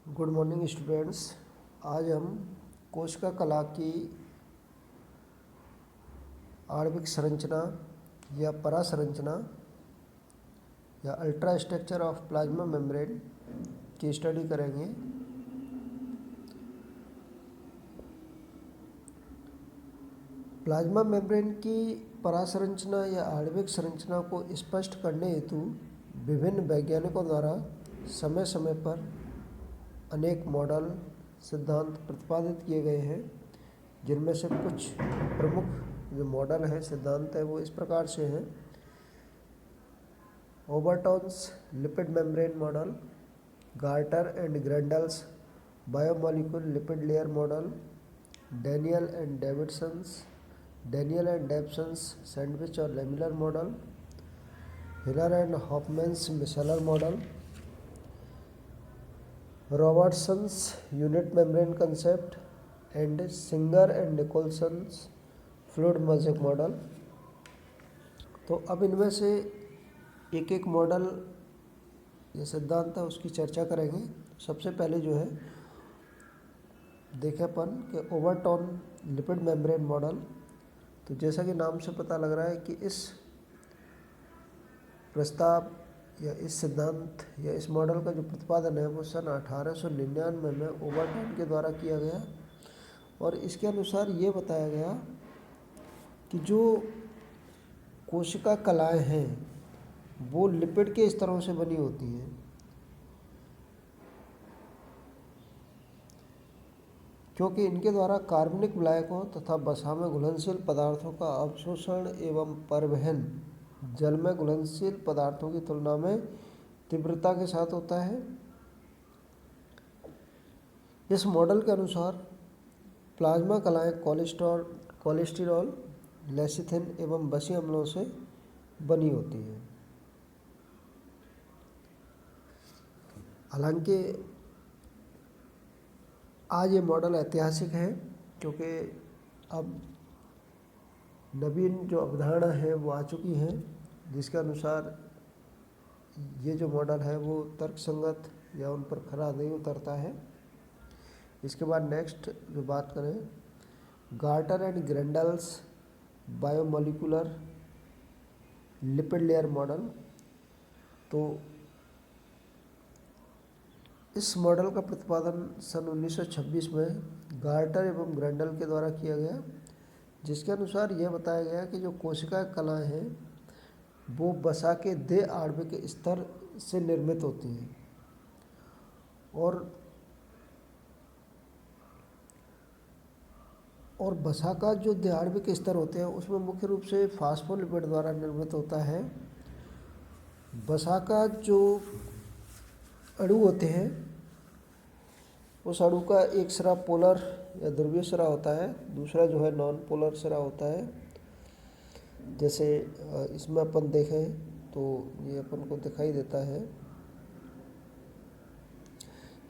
Good morning students. आज हम कोशिका कला की आणविक संरचना या परासंरचना या ultra structure of plasma membrane की स्टडी करेंगे। प्लाज्मा मेम्ब्रेन की परासंरचना या आणविक संरचना को स्पष्ट करने हेतु विभिन्न वैज्ञानिकों द्वारा समय समय पर अनेक मॉडल सिद्धांत प्रतिपादित किए गए हैं, जिनमें से कुछ प्रमुख जो मॉडल है, सिद्धांत है, वो इस प्रकार से हैं। Overton's lipid membrane model, Gorter and Grendel's biomolecule lipid layer model, Danielli and Davson's sandwich और lamellar model, Hillier and Hoffman's micellar model, Robertson's unit membrane concept and Singer and Nicolson's fluid mosaic model. तो अब इनमें से एक एक model या सिद्धांत है उसकी चर्चा करेंगे। सबसे पहले जो है देखें अपन कि ओबर्टॉन लिपिड मेम्ब्रेन मॉडल। तो जैसा कि नाम से पता लग रहा है कि इस प्रस्ताव या इस सिद्धांत या इस मॉडल का जो प्रतिपादन है वो सन 1899 में ओबर्टॉन के द्वारा किया गया और इसके अनुसार ये बताया गया कि जो कोशिका कलाएं हैं वो लिपिड के स्तरों से बनी होती हैं। क्योंकि इनके द्वारा कार्बनिक विलायकों तथा वसा में घुलनशील पदार्थों का अवशोषण एवं परिवहन जल में घुलनशील पदार्थों की तुलना में तीव्रता के साथ होता है। इस मॉडल के अनुसार प्लाज्मा कलाएं कोलेस्टेरॉल, लेसिथिन एवं वसी अम्लों से बनी होती हैं। हालांकि आज ये मॉडल ऐतिहासिक है, क्योंकि अब नवीन जो अवधारणा है वो आ चुकी है, जिसके अनुसार ये जो मॉडल है वो तर्कसंगत या उन पर खरा नहीं उतरता है। इसके बाद नेक्स्ट जो बात करें, Gorter and Grendel's biomolecular lipid layer model. तो इस मॉडल का प्रतिपादन सन 1926 में गार्टर एवं ग्रेंडल के द्वारा किया गया, जिसके अनुसार यह बताया गया कि जो कोशिका कलाएं हैं वो वसा के देह आणविक स्तर से निर्मित होती हैं और वसा का जो देह आणविक स्तर होते हैं उसमें मुख्य रूप से फास्फोलिपिड द्वारा निर्मित होता है। वसा का जो अणु होते हैं उस अणु का एक सिरा पोलर या ध्रुवीय सिरा होता है, दूसरा जो है नॉन पोलर सिरा होता है। जैसे इसमें अपन देखें तो ये अपन को दिखाई देता है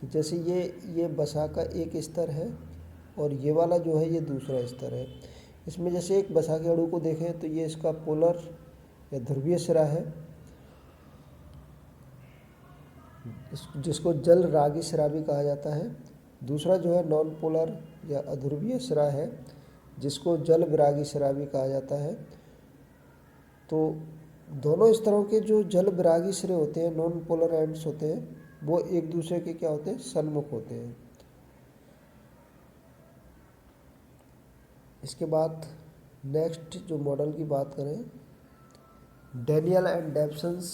कि जैसे ये वसा का एक स्तर है और ये वाला जो है ये दूसरा स्तर है। इसमें जैसे एक वसा के अणु को देखें तो ये इसका पोलर या ध्रुवीय सिरा है, जिसको जल रागी सिरा भी कहा जाता है। दूसरा जो है नॉन पोलर या अध्रुवीय सिरा है, जिसको जल विरागी सिरा भी कहा जाता है। तो दोनों स्तरों के जो जल विरागी सिरे होते हैं, नॉन पोलर एंड्स होते हैं, वो एक दूसरे के क्या होते हैं, सन्मुख होते हैं। इसके बाद नेक्स्ट जो मॉडल की बात करें, डेनियल एंड डेप्सन्स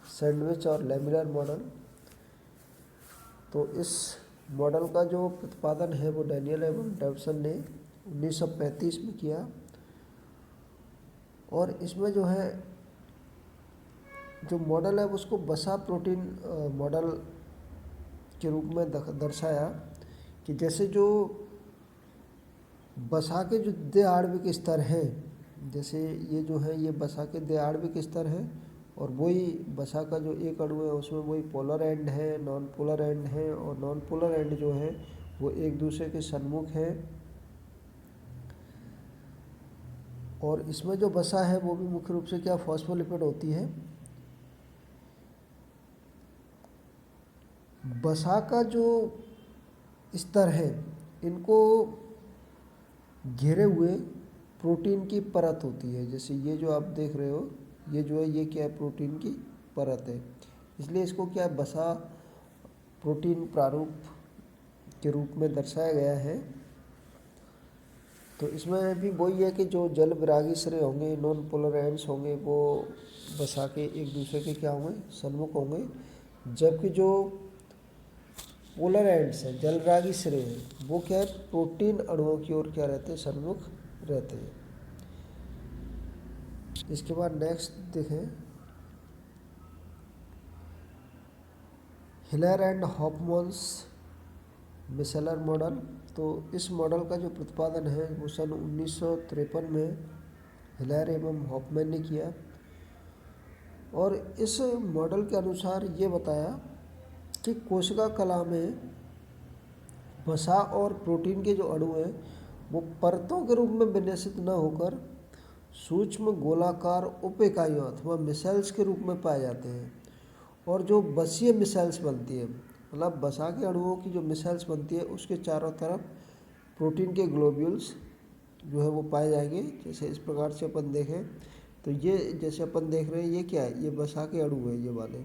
सैंडविच और लेमिलर मॉडल। तो इस मॉडल का जो प्रतिपादन है वो डेनियल एवं डेप्सन ने 1935 में किया और इसमें जो है जो मॉडल है उसको वसा प्रोटीन मॉडल के रूप में दर्शाया कि जैसे जो वसा के जो देह आणविक स्तर हैं, जैसे ये जो है ये वसा के देह आणविक स्तर है और वही वसा का जो एक अणु है उसमें वही पोलर एंड है, नॉन पोलर एंड है, और नॉन पोलर एंड जो है वो एक दूसरे के सन्मुख है। और इसमें जो वसा है वो भी मुख्य रूप से क्या फॉस्फोलिपिड होती है। वसा का जो स्तर हैं इनको घेरे हुए प्रोटीन की परत होती है। जैसे ये जो आप देख रहे हो, ये जो है ये क्या है, प्रोटीन की परत है। इसलिए इसको क्या है, वसा प्रोटीन प्रारूप के रूप में दर्शाया गया है। तो इसमें भी वही है कि जो जल विरागी सिरे होंगे, नॉन पोलर एंड्स होंगे, वो वसा के एक दूसरे के क्या होंगे, सन्मुख होंगे, जबकि जो पोलर एंड्स हैं, जल विरागी सिरे हैं, वो क्या है, प्रोटीन अणुओं की ओर क्या रहते हैं, सन्मुख रहते हैं। इसके बाद नेक्स्ट देखें, हिलर एंड हॉफमैन्स मिसेलर मॉडल। तो इस मॉडल का जो प्रतिपादन है वो सन 1953 में हिलर एवं हॉफमैन ने किया, और इस मॉडल के अनुसार ये बताया कि कोशिका कला में वसा और प्रोटीन के जो अणु हैं वो परतों के रूप में विन्यासित न होकर सूक्ष्म गोलाकार उप इकाइयों अथवा मिसाइल्स के रूप में पाए जाते हैं। और जो बसीय मिसाइल्स बनती है, मतलब वसा के अणुओं की जो मिसाइल्स बनती है, उसके चारों तरफ प्रोटीन के ग्लोब्यूल्स जो है वो पाए जाएंगे। जैसे इस प्रकार से अपन देखें तो ये जैसे अपन देख रहे हैं, ये क्या है, ये वसा के अणु है, ये वाले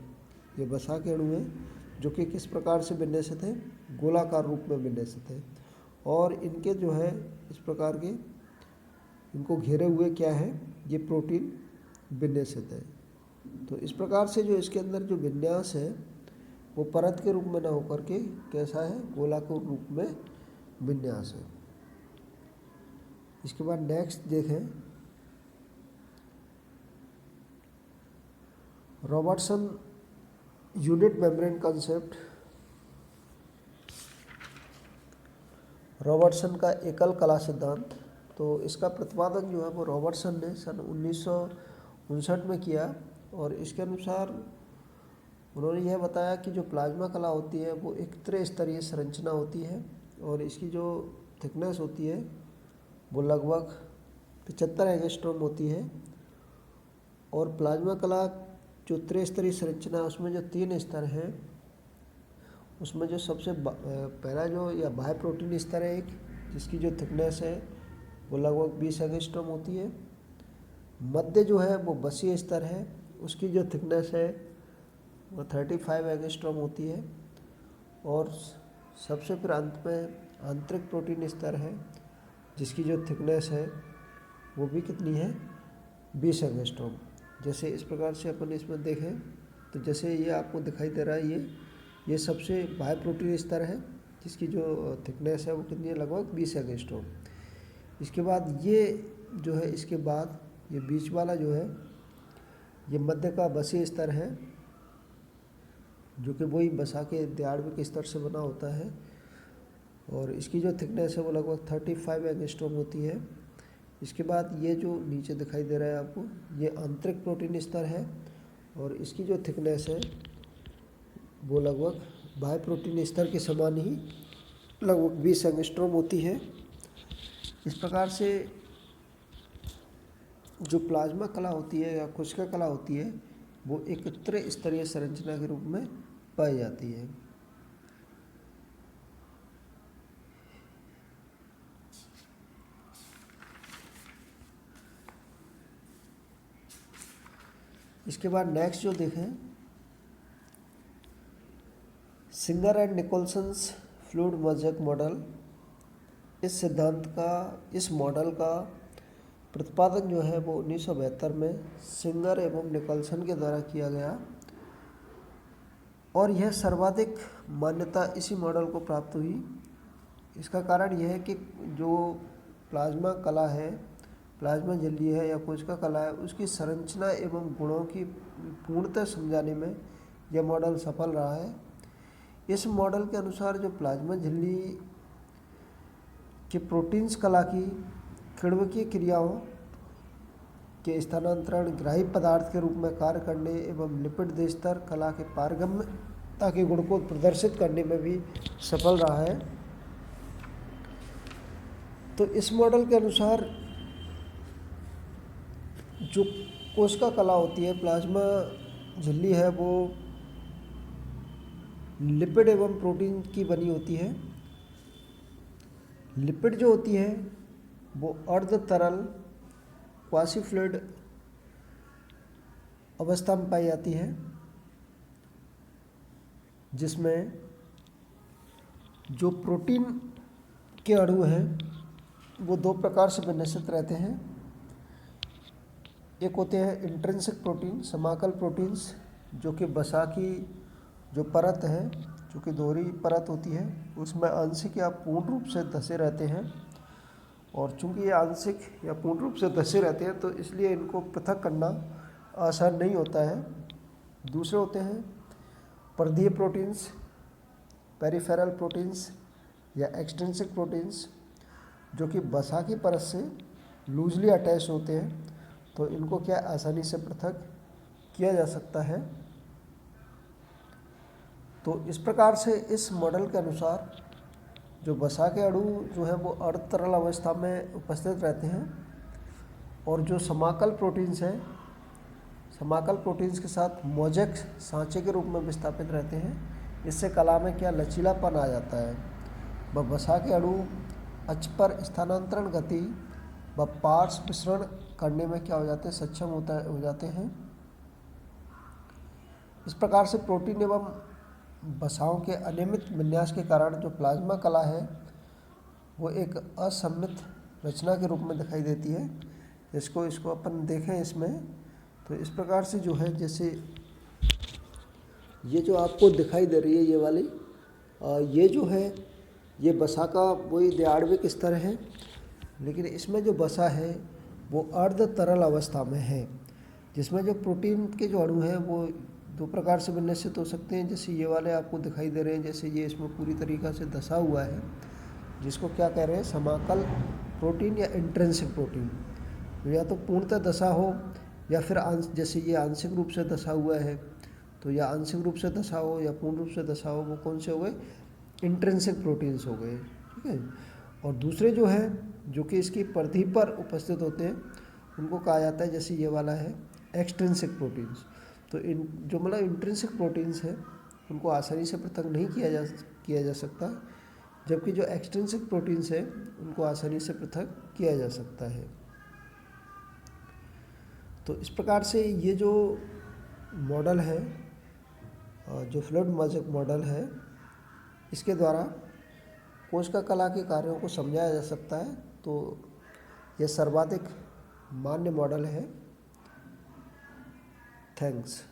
ये वसा के अणु हैं, जो कि किस प्रकार से विन्यासित है, गोलाकार रूप में विन्यासित है, और इनके जो है इस प्रकार के इनको घेरे हुए क्या है, ये प्रोटीन विन्यासित है। तो इस प्रकार से जो इसके अंदर जो विन्यास है वो परत के रूप में ना होकर के कैसा है, गोलाकार रूप में विन्यास है। इसके बाद नेक्स्ट देखें, Robertson unit membrane concept. Robertson का एकल कला सिद्धांत। तो इसका प्रतिपादन जो है वो रॉबर्टसन ने सन 1959 में किया, और इसके अनुसार उन्होंने यह बताया कि जो प्लाज्मा कला होती है वो एक त्रिस्तरीय संरचना होती है, और इसकी जो थिकनेस होती है वो लगभग 75 एंगस्ट्रॉम होती है। और प्लाज्मा कला जो त्रिस्तरीय संरचना है उसमें जो 3 स्तर हैं, उसमें जो सबसे पहला जो या बाह्य प्रोटीन स्तर है एक, जिसकी जो थिकनेस है वो लगभग 20 एंगस्ट्रॉम होती है। मध्य जो है वो बसीय स्तर है, उसकी जो थिकनेस है वो 35 एंगस्ट्रॉम होती है। और सबसे फिर अंत में आंतरिक प्रोटीन स्तर है, जिसकी जो थिकनेस है वो भी कितनी है, 20 एंगस्ट्रॉम। जैसे इस प्रकार से अपन इसमें देखें तो जैसे ये आपको दिखाई दे रहा है, ये सबसे बाह्य प्रोटीन स्तर है, जिसकी जो थिकनेस है वो कितनी है, लगभग 20 एंगस्ट्रॉम। इसके बाद ये जो है, इसके बाद ये बीच वाला जो है ये मध्य का बसीय स्तर है, जो कि वही वसा के द्विआण्विक स्तर से बना होता है, और इसकी जो थिकनेस है वो लगभग 35 एंगस्ट्रॉम होती है। इसके बाद ये जो नीचे दिखाई दे रहा है आपको, ये आंतरिक प्रोटीन स्तर है, और इसकी जो थिकनेस है वो लगभग बाह्य प्रोटीन स्तर के समान ही लगभग 20 एंगस्ट्रॉम होती है। इस प्रकार से जो प्लाज्मा कला होती है या कोशिका कला होती है वो एक त्रिस्तरीय संरचना के रूप में पाई जाती है। इसके बाद नेक्स्ट जो देखें, Singer and Nicolson's fluid mosaic model. इस सिद्धांत का, इस मॉडल का प्रतिपादन जो है वो 1972 में सिंगर एवं निकोलसन के द्वारा किया गया, और यह सर्वाधिक मान्यता इसी मॉडल को प्राप्त हुई। इसका कारण यह है कि जो प्लाज्मा कला है, प्लाज्मा झिल्ली है या कोशिका कला है, उसकी संरचना एवं गुणों की पूर्णतः समझाने में यह मॉडल सफल रहा है। इस मॉडल के अनुसार जो प्लाज्मा झिल्ली के प्रोटीन्स कला की किण्वकीय क्रियाओं के स्थानांतरण, ग्राही पदार्थ के रूप में कार्य करने एवं लिपिड देस्तर कला के पारगम्यता के गुण को प्रदर्शित करने में भी सफल रहा है। तो इस मॉडल के अनुसार जो कोशिका कला होती है, प्लाज्मा झिल्ली है, वो लिपिड एवं प्रोटीन की बनी होती है, लिपिड जो होती है वो अर्ध तरल क्वासी फ्लूइड अवस्था में पाई जाती है, जिसमें जो प्रोटीन के अणु हैं वो दो प्रकार से विन्यसित रहते हैं। एक होते हैं इंट्रिंसिक प्रोटीन, समाकल प्रोटीन्स, जो कि वसा की जो परत है, जो कि दोहरी परत होती है, उसमें आंशिक या पूर्ण रूप से धंसे रहते हैं। और चूंकि ये आंशिक या पूर्ण रूप से धंसे रहते हैं तो इसलिए इनको पृथक करना आसान नहीं होता है। दूसरे होते हैं परिधीय प्रोटीन्स, पेरिफेरल प्रोटीन्स या एक्सट्रिंसिक प्रोटीन्स, जो कि वसा की परत से लूजली अटैच होते हैं, तो इनको क्या आसानी से पृथक किया जा सकता है। तो इस प्रकार से इस मॉडल के अनुसार जो वसा के अणु जो है वो अर्ध तरल अवस्था में उपस्थित रहते हैं, और जो समाकल प्रोटीन्स हैं, समाकल प्रोटीन्स के साथ मोज़ेक सांचे के रूप में विस्थापित रहते हैं। इससे कला में क्या लचीलापन आ जाता है। वसा के अणु अक्ष पर स्थानांतरण गति व पार्श्व विसरण करने में क्या हो जाते हैं, सक्षम हो जाते हैं। इस प्रकार से प्रोटीन एवं वसाओं के अनियमित विन्यास के कारण जो प्लाज्मा कला है वो एक असममित रचना के रूप में दिखाई देती है। इसको अपन देखें इसमें, तो इस प्रकार से जो है, जैसे ये जो आपको दिखाई दे रही है ये वाली, ये जो है ये वसा का वही द्विआण्विक स्तर है, लेकिन इसमें जो वसा है वो अर्ध तरल अवस्था में है, जिसमें जो प्रोटीन के जो अणु हैं वो दो प्रकार से विन्यसित हो सकते हैं। जैसे ये वाले आपको दिखाई दे रहे हैं, जैसे ये इसमें पूरी तरीक़ा से धंसा हुआ है, जिसको क्या कह रहे हैं, समाकल प्रोटीन या इंट्रिंसिक प्रोटीन। या तो पूर्णतः धंसा हो या फिर जैसे ये आंशिक रूप से धंसा हुआ है, तो या आंशिक रूप से धंसा हो या पूर्ण रूप से धंसा हो, वो कौन से हो गए, इंट्रिंसिक प्रोटीन्स हो गए। ठीक है। और दूसरे जो है जो कि इसकी परिधि पर उपस्थित होते हैं, उनको कहा जाता है, जैसे ये वाला है, एक्सट्रिंसिक प्रोटीन्स। तो इन जो मतलब इंट्रिंसिक प्रोटीन्स है उनको आसानी से पृथक नहीं किया जा सकता, जबकि जो एक्सट्रिंसिक प्रोटीन्स है उनको आसानी से पृथक किया जा सकता है। तो इस प्रकार से ये जो मॉडल है, जो फ्लूइड मोज़ेक मॉडल है, इसके द्वारा कोशिका कला के कार्यों को समझाया जा सकता है। तो यह सर्वाधिक मान्य मॉडल है। थैंक्स।